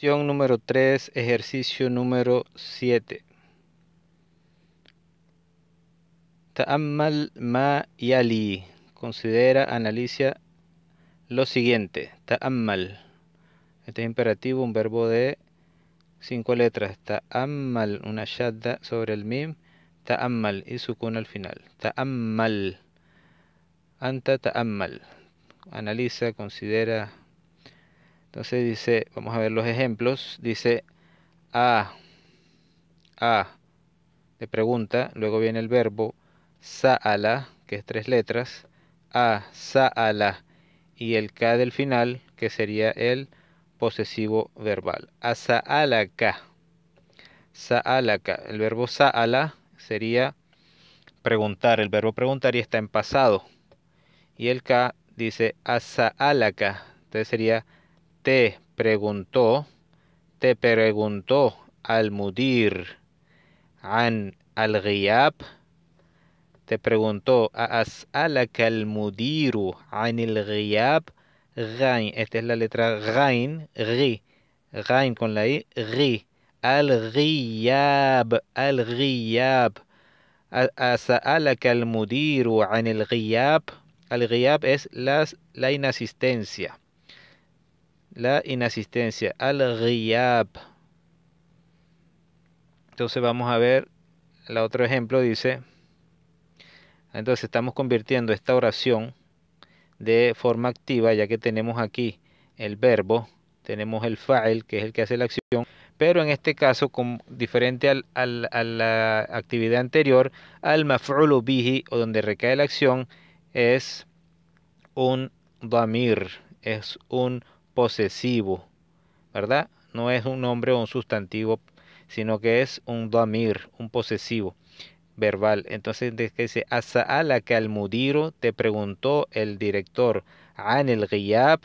Cuestión número 3, ejercicio número 7. Ta'ammal ma yali. Considera, analiza lo siguiente. Ta'ammal. Este es imperativo, un verbo de 5 letras. Ta'ammal, una shadda sobre el mim. Ta'ammal y sukun al final. Ta'ammal. Anta ta'ammal. Analiza, considera. Entonces dice, vamos a ver los ejemplos. Dice a de pregunta, luego viene el verbo sa'ala, que es 3 letras, a sa'ala, y el ka del final, que sería el posesivo verbal. A sa'alaka, sa'alaka. El verbo sa'ala sería preguntar, el verbo preguntar y está en pasado. Y el ka dice a sa'alaka, entonces sería te preguntó al mudir an al-ghiyab. Te preguntó a as'alaka al-mudiru an el-ghiyab. Ghain, esta es la letra ghain, ghi, ghain con la i, ghi. Al-ghiyab, al-ghiyab. As'alaka al-mudiru an el-ghiyab. Al-ghiyab es la inasistencia. La inasistencia, al-ghiyab. Entonces vamos a ver el otro ejemplo, dice, entonces estamos convirtiendo esta oración de forma activa, ya que tenemos aquí el verbo, tenemos el fa'il, que es el que hace la acción, pero en este caso, diferente a la actividad anterior, al maf'ulu bihi, o donde recae la acción, es un damir, es un posesivo, ¿verdad? No es un nombre o un sustantivo, sino que es un damir, un posesivo verbal. Entonces dice, as'alaka al-mudiru, te preguntó el director, an el-ghiyab,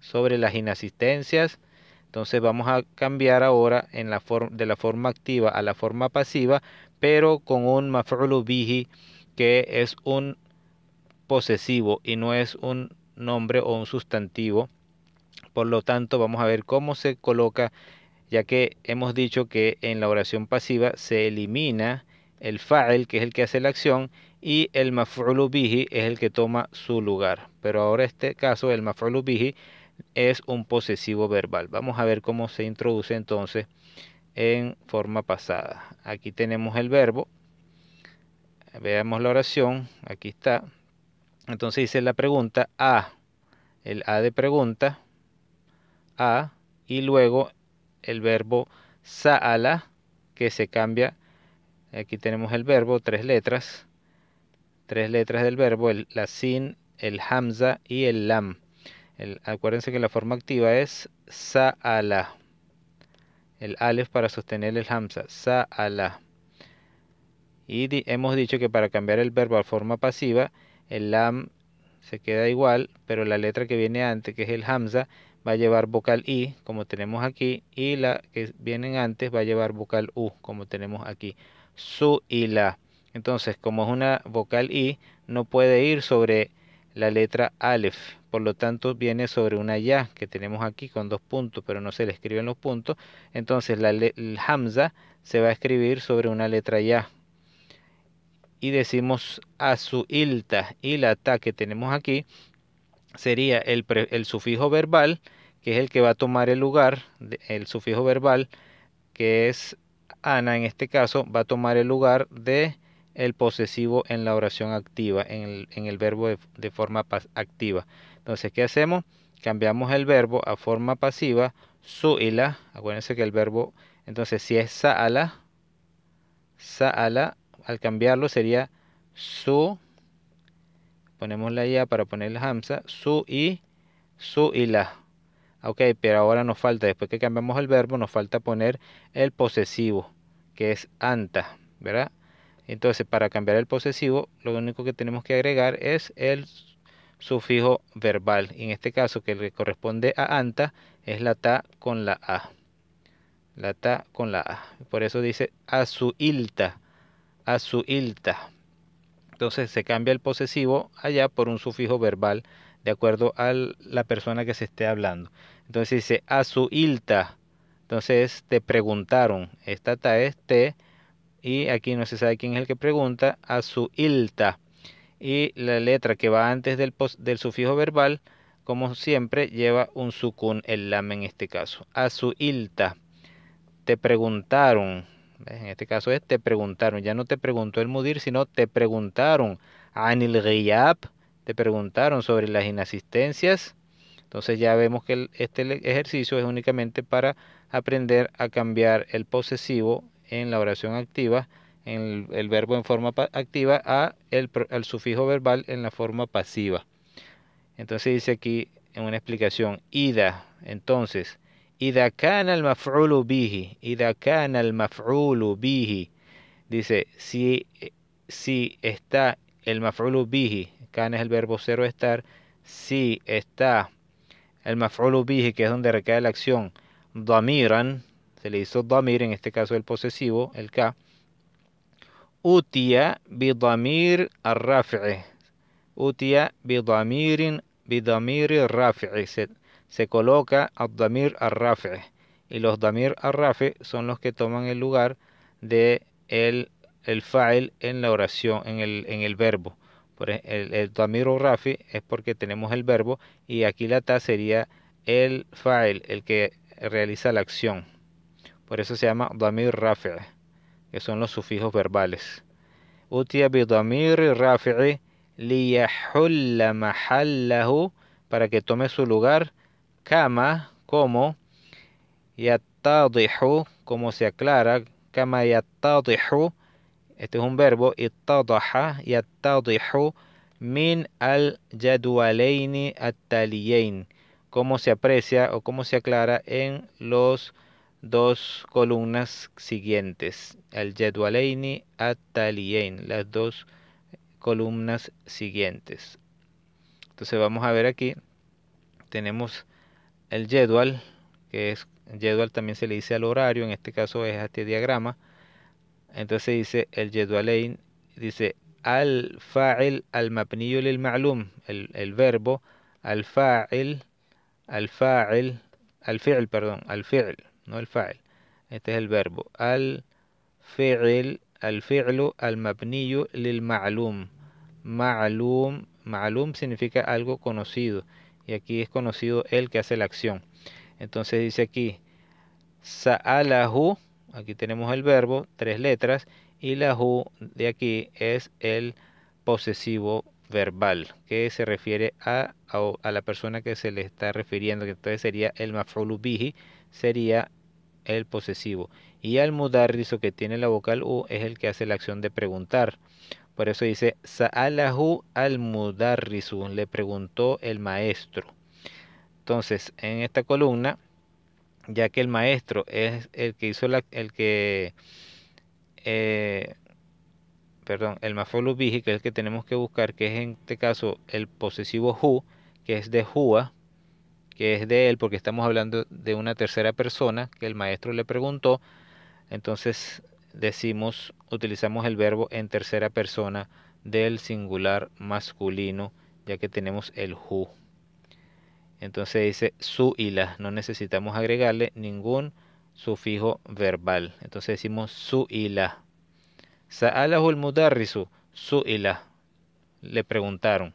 sobre las inasistencias. Entonces vamos a cambiar ahora de la forma activa a la forma pasiva, pero con un maf'ulu bihi, que es un posesivo y no es un nombre o un sustantivo. Por lo tanto, vamos a ver cómo se coloca, ya que hemos dicho que en la oración pasiva se elimina el fa'il, que es el que hace la acción, y el maf'ulu bihi es el que toma su lugar. Pero ahora en este caso el maf'ulu bihi es un posesivo verbal. Vamos a ver cómo se introduce entonces en forma pasada. Aquí tenemos el verbo. Veamos la oración. Aquí está. Entonces dice la pregunta a. El a de pregunta. A. Y luego el verbo sa'ala, que se cambia. Aquí tenemos el verbo, 3 letras. 3 letras del verbo, la sin, el hamza y el lam. Acuérdense que la forma activa es sa'ala. El alef para sostener el hamza, sa'ala. Y hemos dicho que para cambiar el verbo a forma pasiva, el lam se queda igual, pero la letra que viene antes, que es el hamza, va a llevar vocal i, como tenemos aquí, y la que viene antes va a llevar vocal u, como tenemos aquí. Su y la. Entonces, como es una vocal i, no puede ir sobre la letra alef, por lo tanto viene sobre una ya, que tenemos aquí con 2 puntos, pero no se le escriben los puntos. Entonces el hamza se va a escribir sobre una letra ya. Y decimos a su ilta, y la ta que tenemos aquí sería el sufijo verbal, que es el que va a tomar el lugar, el sufijo verbal, que es ana en este caso, va a tomar el lugar de el posesivo en la oración activa, en el verbo de forma activa. Entonces, ¿qué hacemos? Cambiamos el verbo a forma pasiva, su'ila. Acuérdense que el verbo, entonces si es sa'ala, al cambiarlo sería su, ponemos la ya para poner el hamza, su y la. Ok, pero ahora nos falta, después que cambiamos el verbo, nos falta poner el posesivo, que es anta, ¿verdad? Entonces, para cambiar el posesivo, lo único que tenemos que agregar es el sufijo verbal. Y en este caso, que le corresponde a anta, es la ta con la a. La ta con la a. Por eso dice a su ilta. A su ilta. Entonces se cambia el posesivo allá por un sufijo verbal de acuerdo a la persona que se esté hablando. Entonces dice a su ilta, Entonces te preguntaron. Esta ta es te y aquí no se sabe quién es el que pregunta. A su ilta. Y la letra que va antes del sufijo verbal, como siempre, lleva un sukun, el lam en este caso. A su ilta. Te preguntaron. ¿Ves? En este caso es te preguntaron. Ya no te preguntó el mudir, sino te preguntaron. Anil ghiyab. Te preguntaron sobre las inasistencias. Entonces ya vemos que este ejercicio es únicamente para aprender a cambiar el posesivo en la oración activa, en el verbo en forma activa, al sufijo verbal en la forma pasiva. Entonces dice aquí en una explicación, ida, entonces, ida kana al maf'ulu bihi, ida kana al maf'ulu bihi, dice, si está el maf'ulu bihi, kana es el verbo ser estar, si está el maf'ulu bihi, que es donde recae la acción, damiran, se le hizo damir, en este caso el posesivo, el ka, utia bidamir arrafi'i, utia bidamir arrafi'i, se coloca ad-damir arrafi'i, y los damir arrafi son los que toman el lugar de el fa'il en la oración, en el verbo. El damir rafi es porque tenemos el verbo y aquí la ta sería el fa'il, el que realiza la acción. Por eso se llama damir rafi', que son los sufijos verbales. Utia bi damir rafi'i liyahulla mahallahu, para que tome su lugar, kama, como, yattadihu, como se aclara, kama yattadihu. Este es un verbo, ittadaha, yattadihu, min al jadwalaini at-taliyain, como se aprecia o como se aclara en los dos columnas siguientes, al jadwalaini at-taliyain, las dos columnas siguientes. Entonces vamos a ver aquí, tenemos el jadwal, que es jadwal, también se le dice al horario, en este caso es a este diagrama. Entonces dice el jadwalain, dice al fa'il al mabniyu lil ma'lum, el verbo al fa'il, al fi'l, perdón, al fi'l, no el fa'il. Este es el verbo al fi'lu al mabniyu lil ma'lum. Ma'lum significa algo conocido, y aquí es conocido el que hace la acción. Entonces dice aquí sa'alahu. Aquí tenemos el verbo, 3 letras, y la hu de aquí es el posesivo verbal, que se refiere a la persona que se le está refiriendo, que entonces sería el maf'ulu bihi, sería el posesivo. Y al mudarrisu, que tiene la vocal u, es el que hace la acción de preguntar. Por eso dice, sa'alahu al mudarrisu, le preguntó el maestro. Entonces, en esta columna, ya que el maestro es el que hizo el maf'ulu bihi, que es el que tenemos que buscar, que es en este caso el posesivo hu, que es de hua, que es de él, porque estamos hablando de una tercera persona que el maestro le preguntó. Entonces utilizamos el verbo en tercera persona del singular masculino, ya que tenemos el hu. Entonces dice su'ila, no necesitamos agregarle ningún sufijo verbal. Entonces decimos su'ila. Sa'alahu el mudarrisu, su'ila, le preguntaron.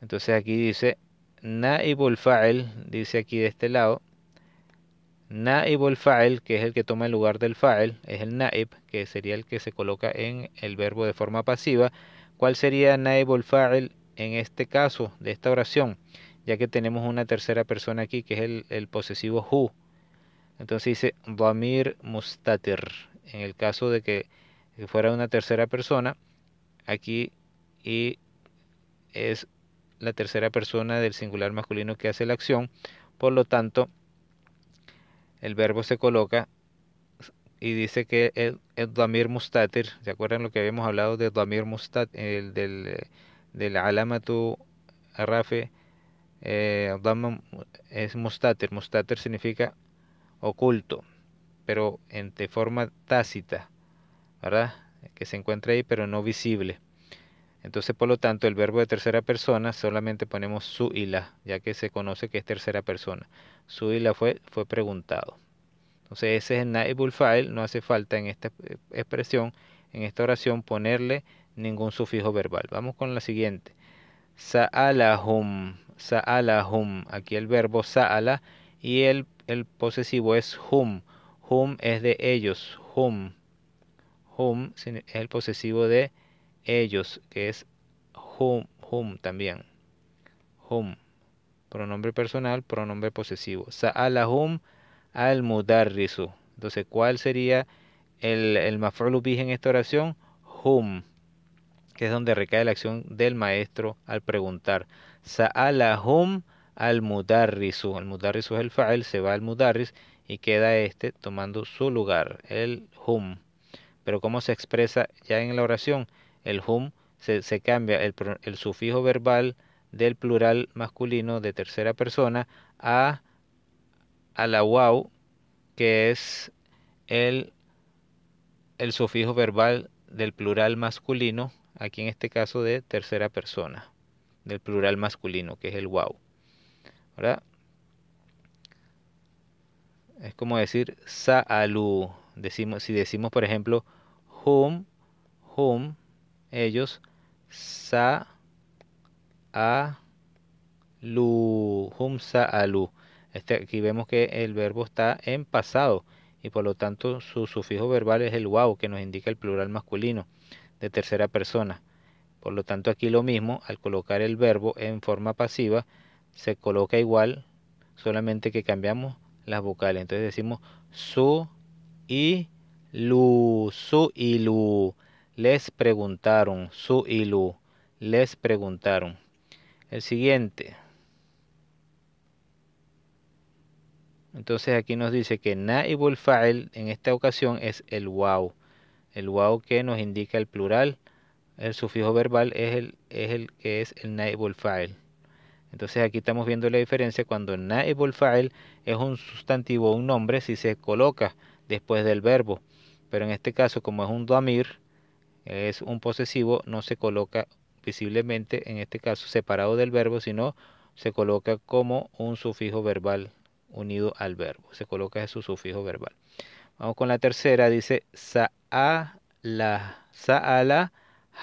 Entonces aquí dice naibul fa'il, dice aquí de este lado, naibul fa'il, que es el que toma el lugar del fa'il, es el naib, que sería el que se coloca en el verbo de forma pasiva. ¿Cuál sería naibul fa'il en este caso de esta oración? Ya que tenemos una tercera persona aquí, que es el posesivo hu. Entonces dice damir mustatir. En el caso de que fuera una tercera persona, aquí y es la tercera persona del singular masculino que hace la acción. Por lo tanto, el verbo se coloca y dice que el damir mustatir. ¿Se acuerdan lo que habíamos hablado de damir mustatir? Del alamatu arrafe. Es mustatir. Mustatir significa oculto, pero de forma tácita, ¿verdad? Que se encuentra ahí, pero no visible. Entonces, por lo tanto, el verbo de tercera persona solamente ponemos su'ila, ya que se conoce que es tercera persona. Su'ila fue preguntado. Entonces ese es el naibul fa'il, no hace falta en esta expresión, en esta oración, ponerle ningún sufijo verbal. Vamos con la siguiente. Sa'alahum, sa'alahum. Aquí el verbo sa'ala y el posesivo es hum. Hum es de ellos, hum. Hum es el posesivo de ellos, que es hum también. Hum, pronombre personal, pronombre posesivo. Sa'alahum al mudarrisu. Entonces, ¿cuál sería el maf'ul bih en esta oración? Hum, que es donde recae la acción del maestro al preguntar. Sa'alahum al mudarrisu. El mudarrisu es el fa'il, se va al mudarris y queda este tomando su lugar, el hum. Pero ¿cómo se expresa ya en la oración? El hum se cambia el sufijo verbal del plural masculino de tercera persona a la waw, que es el, el sufijo verbal del plural masculino, aquí en este caso de tercera persona, del plural masculino, que es el waw. ¿Verdad? Es como decir sa'alu. Si decimos, por ejemplo, hum, ellos, hum sa'alu. Aquí vemos que el verbo está en pasado y por lo tanto su sufijo verbal es el waw, que nos indica el plural masculino de tercera persona. Por lo tanto, aquí lo mismo, al colocar el verbo en forma pasiva, se coloca igual, solamente que cambiamos las vocales. Entonces decimos su y lu. Les preguntaron, su y lu. Les preguntaron. El siguiente. Entonces aquí nos dice que naibul fa'il en esta ocasión es el waw. El waw que nos indica el plural. El sufijo verbal es el que es el naibul fa'il. Entonces aquí estamos viendo la diferencia cuando el naibul fa'il es un sustantivo o un nombre si se coloca después del verbo. Pero en este caso, como es un damir, es un posesivo, no se coloca visiblemente, en este caso separado del verbo, sino se coloca como un sufijo verbal unido al verbo. Se coloca su sufijo verbal. Vamos con la tercera, dice sa'ala,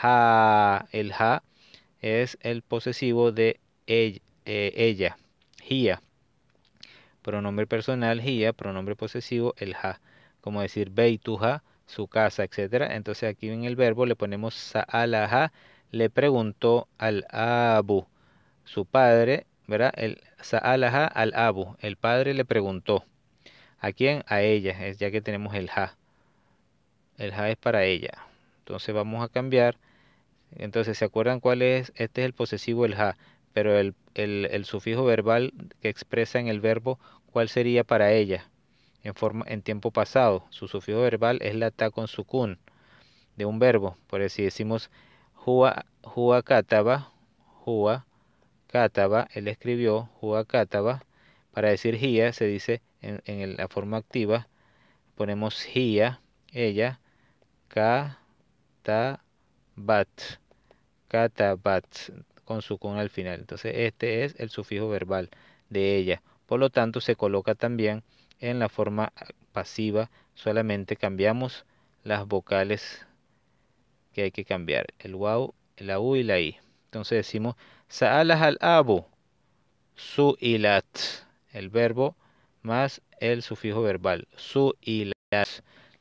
ha. El ha es el posesivo de ella, hia. Pronombre personal, hia, pronombre posesivo, el ha. Como decir beituha, su casa, etcétera. Entonces aquí en el verbo le ponemos sa'alaha, le preguntó al abu, su padre, ¿verdad? El sa'alaha al abu, el padre le preguntó. ¿A quién? A ella, ya que tenemos el ha. El ha es para ella. Entonces vamos a cambiar. Entonces, ¿se acuerdan cuál es? Este es el posesivo, el ha. Pero el sufijo verbal que expresa en el verbo, ¿cuál sería para ella? En tiempo pasado. Su sufijo verbal es la ta con sukun de un verbo. Por eso si decimos hua kataba, él escribió, hua kataba. Para decir hia se dice la forma activa, ponemos hia, ella, katabat, katabat, con sukun al final. Entonces este es el sufijo verbal de ella. Por lo tanto se coloca también en la forma pasiva, solamente cambiamos las vocales que hay que cambiar, el waw, la u y la i. Entonces decimos sa'alah al abu, su'ilat, el verbo más el sufijo verbal, su'ilat,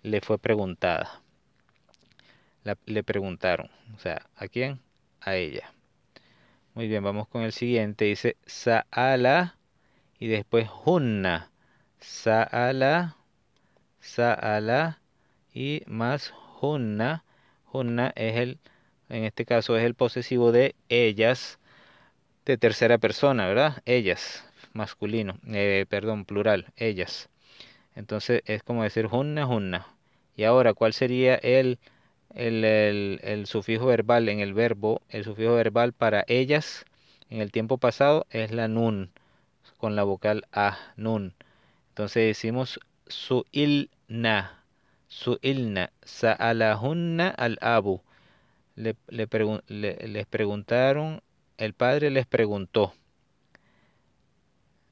le fue preguntada. Le preguntaron, o sea, ¿a quién? A ella. Muy bien, vamos con el siguiente. Dice sa'ala y después hunna. Sa'ala, sa'ala y más hunna. Hunna es en este caso es el posesivo de ellas de tercera persona, ¿verdad? Ellas, masculino, perdón, plural, ellas. Entonces es como decir hunna, hunna. Y ahora, ¿cuál sería el sufijo verbal en el verbo? El sufijo verbal para ellas en el tiempo pasado es la nun, con la vocal a, nun. Entonces decimos su'ilna, sa'alahunna al abu. Les preguntaron, el padre les preguntó,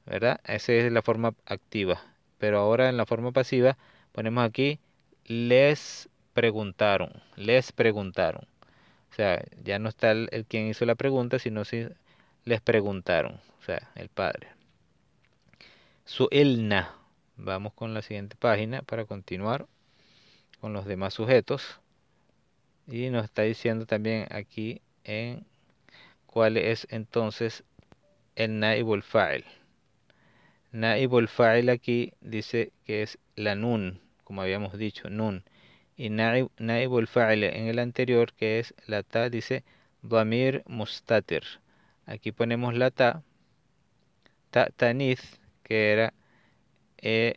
¿verdad? Esa es la forma activa. pero ahora en la forma pasiva ponemos aquí les preguntaron, les preguntaron. O sea, ya no está el quien hizo la pregunta, sino si les preguntaron, o sea, el padre. Su'ilna. Vamos con la siguiente página para continuar con los demás sujetos. Y nos está diciendo también aquí en cuál es entonces el naibul fa'il. Naibul fa'il aquí dice que es la nun, como habíamos dicho, nun. Y naibul fa'il en el anterior, que es la ta, dice dhamir mustatir. Aquí ponemos la ta ta'nith, que era en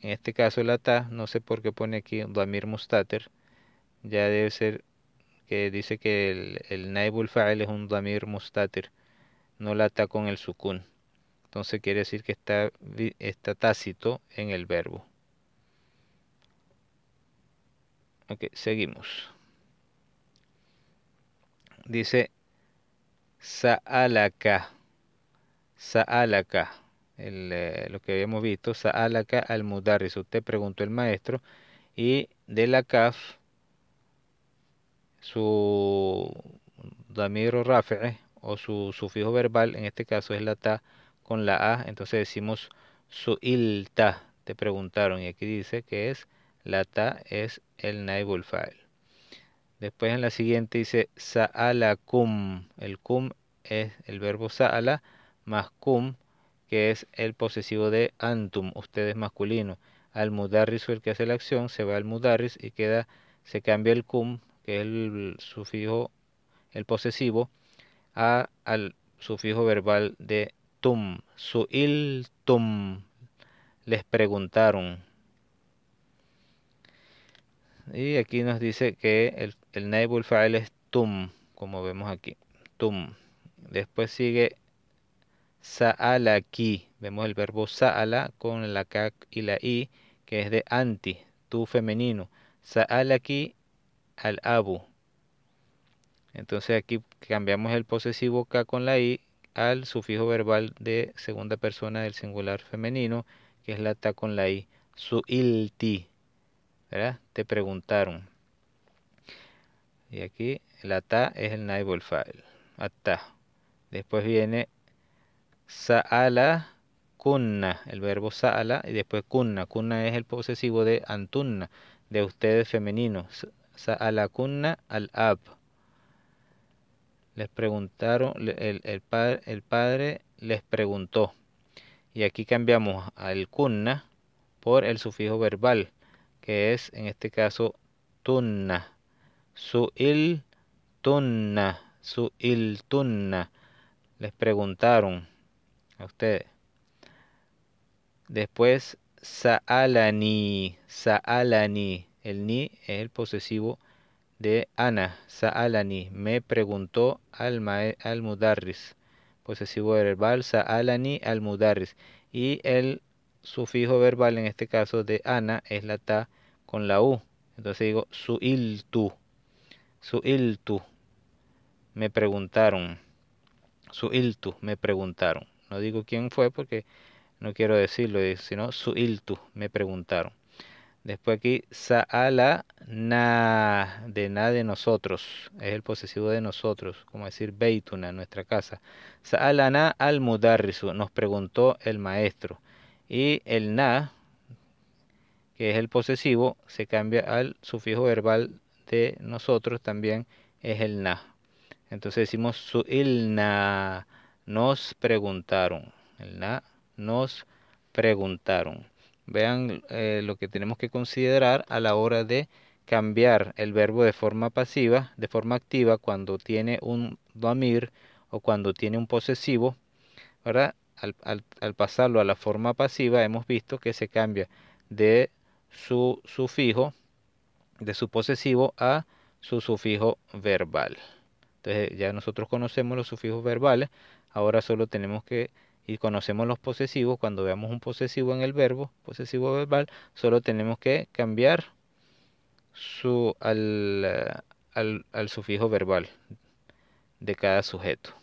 este caso la ta, no sé por qué pone aquí dhamir mustatir. Ya debe ser que dice que el naibul fa'il es un dhamir mustatir, no la ta con el sukun. Entonces quiere decir que está tácito en el verbo. Ok, seguimos. Dice sa'alaka, sa'alaka, lo que habíamos visto, sa'alaka al mudarris, usted preguntó el maestro, y de la kaf, su damir o rafi'e, o su sufijo verbal, en este caso es la ta con la a, entonces decimos su'ilta, te preguntaron, y aquí dice que es la ta es el naibul fa'il. Después en la siguiente dice sa'alakum. El kum es el verbo sa'ala más kum, que es el posesivo de antum, ustedes masculino. Al mudarris, el que hace la acción, se va al mudarris y se cambia el kum, que es el sufijo, el posesivo, al sufijo verbal de tum. Su'iltum, les preguntaron. Y aquí nos dice que el naibul fa'il es tum, como vemos aquí, tum. Después sigue sa'alaki. Vemos el verbo sa'ala con la ka y la i, que es de anti, tú femenino. Sa'alaki al abu. Entonces aquí cambiamos el posesivo ka con la i al sufijo verbal de segunda persona del singular femenino, que es la ta con la i. Su'ilti, ¿verdad? Te preguntaron. Y aquí la ta es el naibul fa'il. Atta. Después viene sa'ala kunna, el verbo sa'ala, y después kunna. Kunna es el posesivo de antunna, de ustedes femeninos. Sa'ala kunna al ab. Les preguntaron, el padre les preguntó. Y aquí cambiamos al kunna por el sufijo verbal, que es en este caso tunna. Su'il tunna, su'iltunna, les preguntaron a ustedes. Después, sa'alani, sa'alani, el ni es el posesivo de ana, sa'alani, me preguntó al mudarris, posesivo verbal, sa'alani al mudarris, y el sufijo verbal en este caso de ana es la ta con la u, entonces digo su'iltu, su'iltu, me preguntaron, su'iltu, me preguntaron. No digo quién fue porque no quiero decirlo, sino su'iltu, me preguntaron. Después aquí, sa'ala na, de nosotros, es el posesivo de nosotros, como decir beituna, nuestra casa. Sa'ala na al mudarrisu, nos preguntó el maestro. Y el na, que es el posesivo, se cambia al sufijo verbal de nosotros, también es el na. Entonces decimos su'ilna, nos preguntaron. El na, nos preguntaron. Vean lo que tenemos que considerar a la hora de cambiar el verbo de forma pasiva, de forma activa, cuando tiene un dhamir o cuando tiene un posesivo, ¿verdad? Al pasarlo a la forma pasiva hemos visto que se cambia de su sufijo, de su posesivo a su sufijo verbal. Entonces ya nosotros conocemos los sufijos verbales, ahora solo tenemos que, y conocemos los posesivos, cuando veamos un posesivo en el verbo, posesivo verbal, solo tenemos que cambiar al sufijo verbal de cada sujeto.